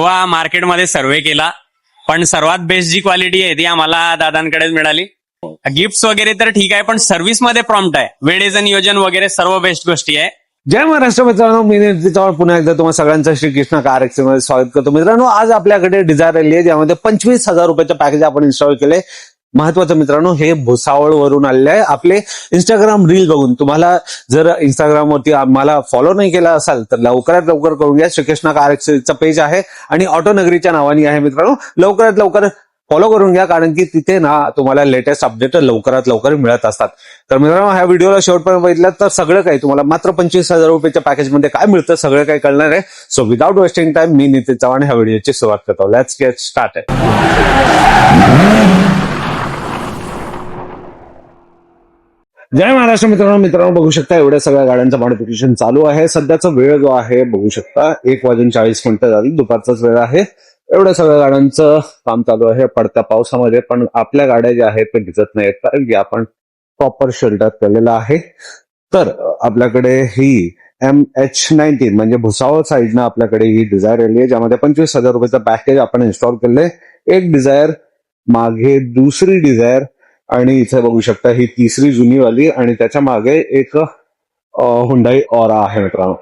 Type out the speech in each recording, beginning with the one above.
तेव्हा मार्केटमध्ये सर्वे केला, पण सर्वात बेस्ट जी क्वालिटी आहे ती आम्हाला दादांकडेच मिळाली. गिफ्ट्स वगैरे तर ठीक आहे, पण सर्व्हिस मध्ये प्रॉम्प्ट आहे, वेळेचं नियोजन वगैरे सर्व बेस्ट गोष्टी आहे. जय महाराष्ट्र मित्रांनो, मी नितीन पुन्हा एकदा तुम्हा सगळ्यांचं श्रीकृष्ण कार एक्सचेंज मध्ये स्वागत करतो. मित्रांनो, आज आपल्याकडे डिझायर आली आहे ज्यामध्ये 25,000 रुपयाचं पॅकेज आपण इन्स्टॉल केले. महत्वाचं मित्रांनो, हे भुसावळ वरून आलेले आहे. आपले इंस्टाग्राम रील बघून तुम्हाला जर इंस्टाग्रामवरती आम्हाला फॉलो नाही केला असाल तर लवकरात लवकर करून घ्या. श्रीकृष्ण कार एक्सचेंजचं पेज आहे आणि ऑटो नगरीच्या नावाने आहे. मित्रांनो, लवकरात लवकर फॉलो करून घ्या, कारण की तिथे ना तुम्हाला लेटेस्ट अपडेट लवकरात लवकर मिळत असतात. तर मित्रांनो, ह्या व्हिडिओला शेवटपर्यंत बघितलं तर सगळं काही तुम्हाला मात्र 25,000 रुपयाच्या पॅकेजमध्ये काय मिळतं सगळं काही कळणार आहे. सो विदाउट वेस्टिंग टाइम मी नितीन चव्हाण ह्या व्हिडिओची सुरुवात करतो. Let's get started. जय महाराष्ट्र मित्रांनो, बघू शकता एवढ्या सगळ्या गाड्यांचं मॉडिफिकेशन चालू आहे. सध्याचा वेळ जो आहे बघू शकता 1:40 झाली, दुपारचाच वेळ आहे. एवढ्या सगळ्या गाड्यांचं काम चालू आहे पडत्या पावसामध्ये, पण आपल्या गाड्या ज्या आहेत ते भिजत नाहीत, कारण की आपण प्रॉपर शेल्टर केलेलं आहे. तर आपल्याकडे ही MH19 म्हणजे भुसावळ साईडनं आपल्याकडे ही डिझायर आली आहे, ज्यामध्ये 25,000 रुपयाचं पॅकेज आपण इन्स्टॉल केलंय. एक डिझायर, मागे दुसरी डिझायर आणि इथे बघू शकता ही तिसरी जुनीवाली, आणि त्याच्या मागे एक हुंडाई ऑरा आहे मित्रांनो.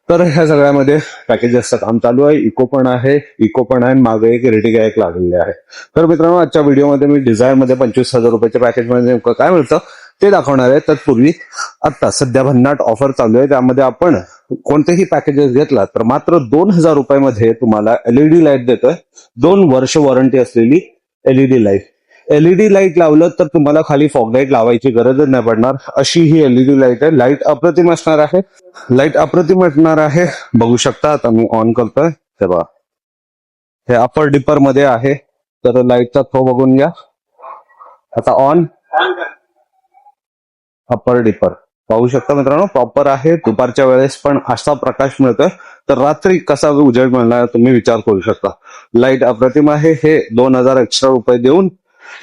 तर ह्या सगळ्यामध्ये पॅकेजेसचं काम चालू आहे. इको पण आहे आणि मागे एक रेटिगा एक लागलेली आहे. तर मित्रांनो, आजच्या व्हिडिओमध्ये मी डिझायरमध्ये 25,000 रुपयाच्या पॅकेजमध्ये नेमकं काय मिळतं ते दाखवणार आहे. तत्पूर्वी आता सध्या भन्नाट ऑफर चालू आहे, त्यामध्ये आपण कोणतेही पॅकेजेस घेतला तर मात्र 2,000 रुपयामध्ये तुम्हाला LED लाईट देतोय. 2 वर्ष वॉरंटी असलेली LED लाईट. LED लाईट लावलं तर तुम्हाला खाली फॉग लाईट लावायची गरजच नाही पडणार, अशी ही LED लाईट आहे. लाईट अप्रतिम असणार आहे. बघू शकता, आता मी ऑन करतोय तेव्हा हे अपर डिपर मध्ये आहे. तर लाईटचा थ्रो बघून घ्या. आता ऑन, अपर डिपर पाहू शकता मित्रांनो, प्रॉपर आहे. दुपारच्या वेळेस पण असा प्रकाश मिळतोय, तर रात्री कसा उजेड मिळणार तुम्ही विचार करू शकता. लाईट अप्रतिम आहे. हे 2,000 एक्स्ट्रा रुपये देऊन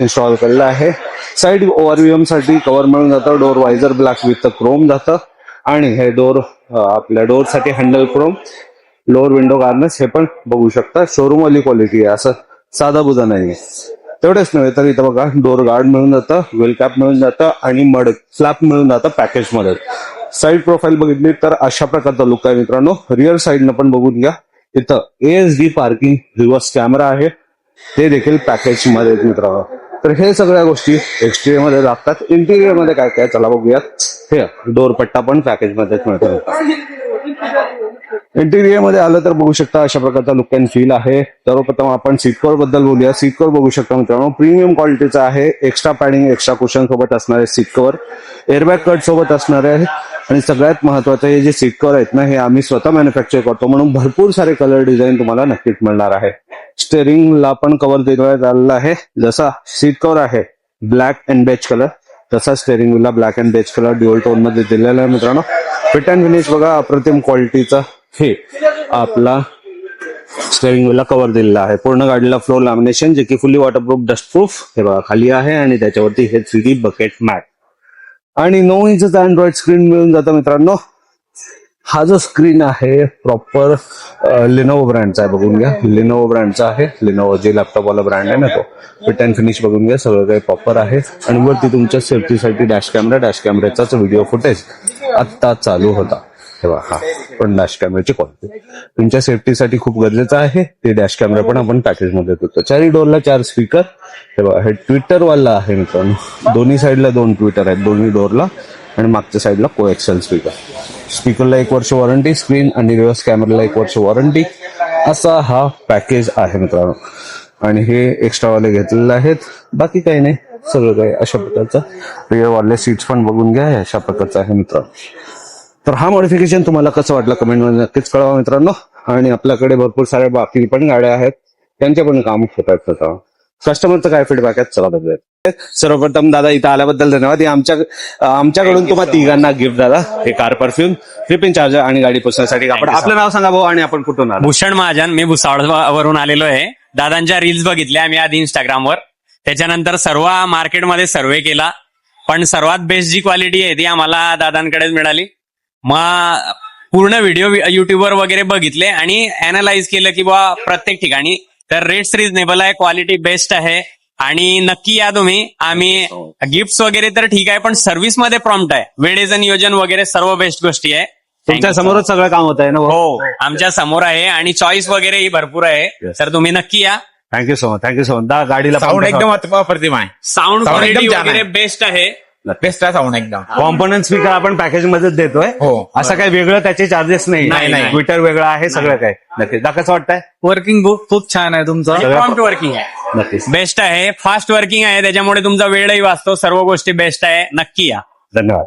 इन्स्टॉल केलेलं आहे. साईड ORVM साठी कव्हर मिळून जातं. डोर वायझर ब्लॅक विथ क्रोम जातं, आणि हे डोर आपल्या डोर साठी हँडल क्रोम, लोअर विंडो गार्नेस हे पण बघू शकता. शोरूम वाली क्वालिटी आहे, असं साधा बुधा नाहीये. तेवढेच नव्हे तर इथं बघा डोर गार्ड मिळून जातं, व्हील कॅप मिळून जातं आणि मड फ्लॅप मिळून जातं पॅकेजमध्ये. साईड प्रोफाईल बघितली तर अशा प्रकारचा लुक आहे मित्रांनो. रिअर साईडनं पण बघून घ्या. इथं ASD पार्किंग रिव्हर्स कॅमेरा आहे, ते देखील पॅकेज मध्ये मित्रांनो. तर हे सगळ्या गोष्टी एक्सटिरियर मध्ये लागतात. इंटिरियर मध्ये काय काय चला बघूयात. हे डोर पट्टा पण पॅकेज मध्येच मिळतो. इंटिरियर मध्ये आलं तर बघू शकता अशा प्रकारचा लुक अँड फील आहे. सर्वप्रथम आपण सीट कव्हर बद्दल बोलूया. सीट कव्हर बघू शकता मित्रांनो, प्रीमियम क्वालिटीचा आहे. एक्स्ट्रा पॅडिंग, एक्स्ट्रा कुशन सोबत असणारे सीट कव्हर, एअरबॅग कट सोबत असणारे आहे. आणि सगळ्यात महत्वाचं, हे जे सीट कव्हर आहेत ना, हे आम्ही स्वतः मॅन्युफॅक्चर करतो, म्हणून भरपूर सारे कलर डिझाईन तुम्हाला नक्कीच मिळणार आहे. स्टेअरिंगला पण कव्हर देण्यात आलेला आहे. जसा सीट कव्हर आहे ब्लॅक अँड बेज कलर, तसा स्टेअरिंग व्हीलला black and beige colour dual tone मध्ये दिलेला आहे मित्रांनो. फिट अँड फिनिश बघा, अप्रतिम क्वालिटीचा हे आपला स्टेअरिंग व्हीलला कव्हर दिलेला आहे. पूर्ण गाडीला फ्लोर लॅमिनेशन, जे की फुली वॉटरप्रूफ, डस्टप्रूफ हे बघा खाली आहे, आणि त्याच्यावरती हे 3D बकेट मॅट आणि 9 इंचचा अँड्रॉइड स्क्रीन मिळून जातं मित्रांनो. हा जो स्क्रीन आहे प्रॉपर लिनोवो ब्रँडचा आहे, बघून घ्या. लिनोवो ब्रँडचा आहे. लिनोवो जे लॅपटॉपवाला ब्रँड आहे ना, तो. फिट अँड फिनिश बघून घ्या, सगळं काही प्रॉपर आहे. आणि वरती तुमच्या सेफ्टीसाठी डॅश कॅमेराचाच व्हिडिओ फुटेज आत्ता चालू होता तेव्हा. हा पण डॅश कॅमेराची क्वालिटी तुमच्या सेफ्टीसाठी खूप गरजेचं आहे. ते डॅश कॅमेरा पण आपण पॅकेजमध्ये देतो. 4 डोरला 4 स्पीकर तेव्हा. हे ट्विटर वाला आहे मित्रांनो. दोन्ही साईडला 2 ट्विटर आहेत, दोन्ही डोरला, आणि मागच्या साईडला कोएक्सेल स्पीकर. स्पीकरला 1 वर्ष वॉरंटी, स्क्रीन आणि रिव्हर्स कॅमेराला 1 वर्ष वॉरंटी, असा हा पॅकेज आहे मित्रांनो. आणि हे एक्स्ट्रावाले घेतलेले आहेत, बाकी काही नाही, सगळं काही अशा प्रकारचं. रिअरवाले सीट्स पण बघून घ्या, अशा प्रकारचं आहे मित्रांनो. तर हा मॉडिफिकेशन तुम्हाला कसं वाटलं कमेंटमध्ये नक्कीच कळवा मित्रांनो. आणि आपल्याकडे भरपूर साऱ्या बाकी पण गाड्या आहेत, त्यांचे पण काम होत आहेत मित्रांनो. कस्टमरचं काय फीडबॅक आहे चला बघूया. सर्वप्रथम दादा इथं आल्याबद्दल धन्यवाद. आमच्याकडून तुम्हाला तिघांना गिफ्ट दादा, हे कार परफ्यूम, फ्लिपिंग चार्जर आणि गाडी पुसण्यासाठी. आपण आपलं नाव सांगा भाऊ, आणि आपण कुठून आलो? भूषण महाजन, मी भुसावळ वरून आलेलो आहे. दादांच्या रील्स बघितल्या आम्ही आधी इंस्टाग्रामवर, त्याच्यानंतर सर्व मार्केटमध्ये सर्वे केला, पण सर्वात बेस्ट जी क्वालिटी आहे ती आम्हाला दादांकडेच मिळाली. मग पूर्ण व्हिडिओ युट्यूबवर वगैरे बघितले आणि अनालाइज केलं की बा प्रत्येक ठिकाणी तर रेट्स रिजनेबल आहे, क्वालिटी बेस्ट आहे आणि नक्की या तुम्ही. आम्ही गिफ्ट्स वगैरे तर ठीक आहे पण सर्व्हिस मध्ये प्रॉम्प्ट आहे, वेळेचं नियोजन वगैरे सर्व बेस्ट गोष्टी आहे. तुमच्या समोरच सगळं काम होत आहे ना? हो, आमच्या समोर आहे आणि चॉईस वगैरे ही भरपूर आहे. Yes. तर तुम्ही नक्की या. Thank you so much, thank you so much. गाडीला साऊंड एकदम अप्रतिम आहे. साऊंड Sound क्वालिटी एकदम छान वगैरे आहे. बेस्ट आहे. बेस्ट आहे साऊंड एकदम. कॉम्पोनंट स्पीकर आपण पॅकेज मध्येच देतोय. हो. असं काही वेगळं त्याचे चार्जेस नाही. नाही. ट्विटर वेगळं आहे, सगळं काय. नक्कीच. कसं वाटतंय? वर्किंग खूप छान आहे तुमचं. प्रॉम्प्ट वर्किंग आहे, नक्कीच. बेस्ट आहे, फास्ट वर्किंग आहे, त्याच्यामुळे तुमचा वेळही वाचतो, सर्व गोष्टी बेस्ट आहे. नक्की या. धन्यवाद.